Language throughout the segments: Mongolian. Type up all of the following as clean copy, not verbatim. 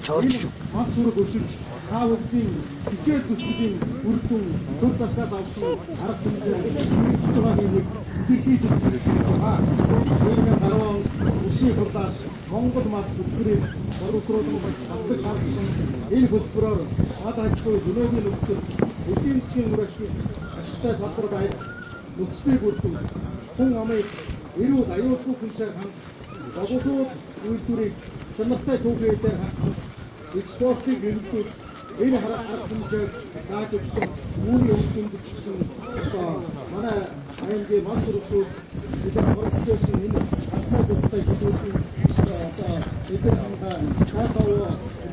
저주. 막수로 볼수 하우스인 기계 수수인 우르통 돌다사 박수 알았습니다. 수수하니 기계 수수가 이면 바로 우시 돌다 몽고도 막 그리 바로 그러고 박수 박수 일 부스프로 아다치고 누노비 녹스 이팀 그렇게 식사 잡으러 가야 녹스에 볼수 홍암에 이루 나요고 근처 한 저도 우리 전역대 도구에 대한 익스포트 윈트 이 하나 아픈데 나도 우리 용품도 지금 하나 아이게 만들어서 이제 어떻게 수 있는 아까도 그때 이들 항상 차가워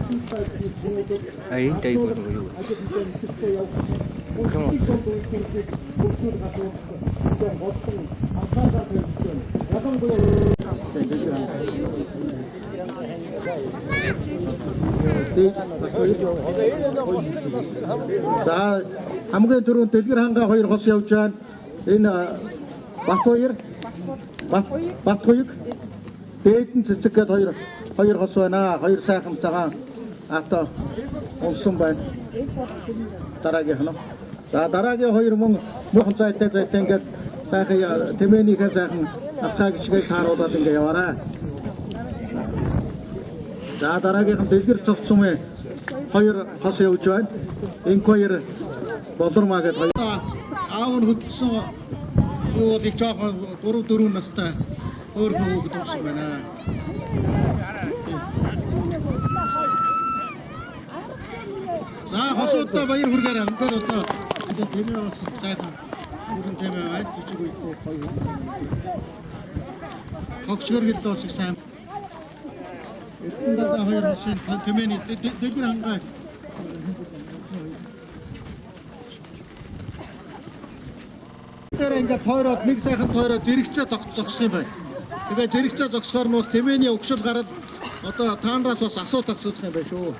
인사이트 중에도 아이 데이브 그리고 아주 좀 그때요 그럼 이렇게 목표를 가지고 이제 어떤 아까가 될 때 야광도에 За хамгийн түрүүнд дэлгэр хангаа хоёр хос явж байна. Энэ Бат хоёрыг дээдэн цэцэг гээд хоёр хос байна. Хоёр сайхан цагаан ата унсан байна. Дараагийнх нь. За дараагийн хоёр муухан зайтай ингээд сайхан тэмээнийхээ сайхан алхаа гიშгээ тааруулаад ингээ яваарай. За дараагийнх нь дэлгэр цогцсон хоёр хос явж байна. Энэ хоёр болормаа гэдэг хоёр. Аав нь хөдөлсөн юу л их жоохон 3 настай өөр хүүхэд өгсөн байна. За хосуудаа баяр хүргээрэй. Өндөр одоо тэмээ бас сайхан бүрэн тэмээ байна. Жижиг үйтэй гоё. Хогчгөр гэлээ бас их сайн. Эдгээр даа хоёр хосын тэмээний дэлгэр хангаа ингээд тойроод нэг сайхан тойроод зэрэгцээ зогсох юм байна. Тэгээ зэрэгцээ зогсохоор нь бас тэмээний өгшил гарал одоо таанараас бас асуулт асуух юм байна шүү.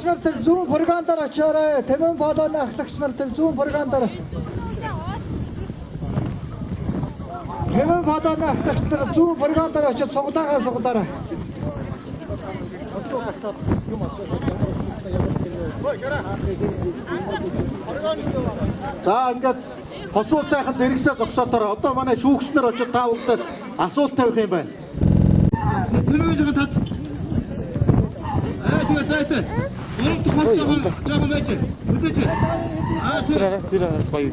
Ахлагчнаар зүүн пропагандаар очиорой. Тэмээн болооны ахлагчнаар зүүн пропагандаар. Тэмээн болооны ахлагчнаар зүүн пропагандаар очиж суглаарай. За ингээд хосууд сайхан зэрэгцээ зогсоодоор одоо манай шүүгчнэр очиж та бүхэнд асуулт тавих юм байна. Тэгээ зайтай. Өөрөнд жоохон байж. Үдээч. Тэр гоё.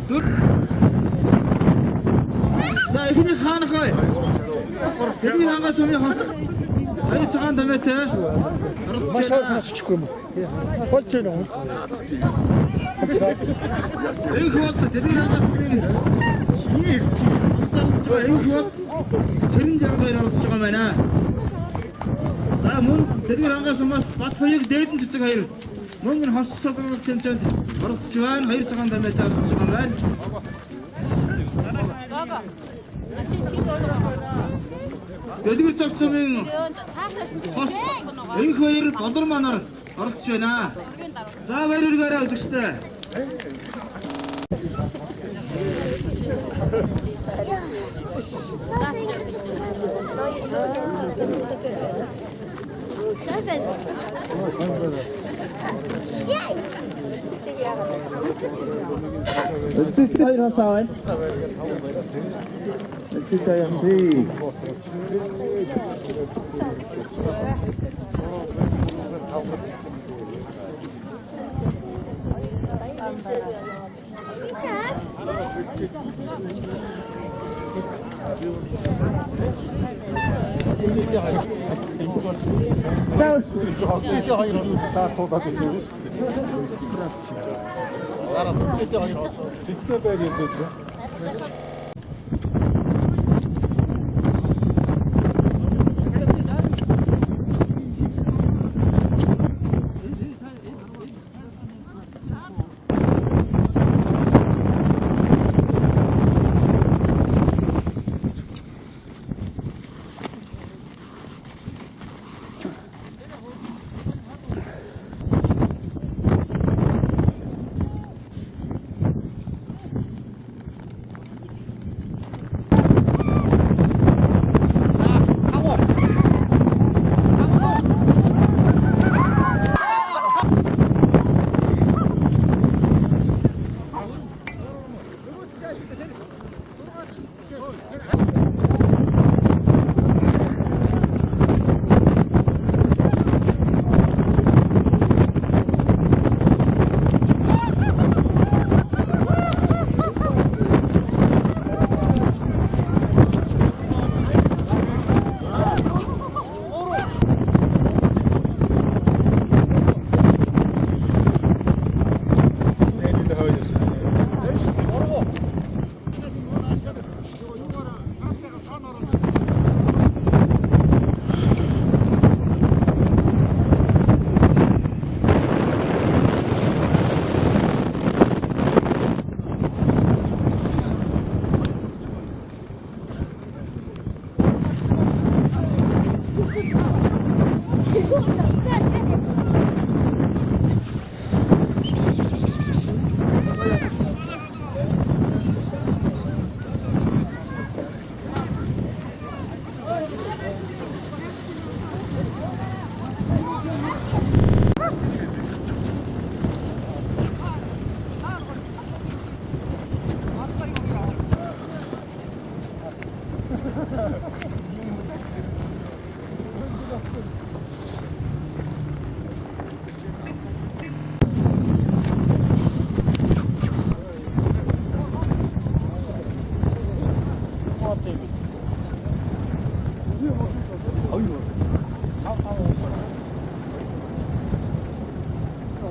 За ихний хаанахай. Тэний хангаас өмнө хос. Ай цагаан дамаатай. Машаа хасчихгүй юм. Болж байна уу? Энэ хот тэний хангаас өмнө. Энэ хот сэрэн жаргаар явуулж байгаа юм байна. За мөн тэдгээр хангаас өмнө бат хоёрыг дээдэн цэцэг хоёр мөн хос согрол тэмцээнд оролцож байна. Хоёр цагаан дамаатай оролцож байгаа юм байна. Дэлгэр цогцомын хос энэ хоёр доллар манаар оролцож байна. За баяр хүргээрэй үзэгчтэй. 일찍 하이라 사인. 일찍 가야지.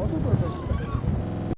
어떤 거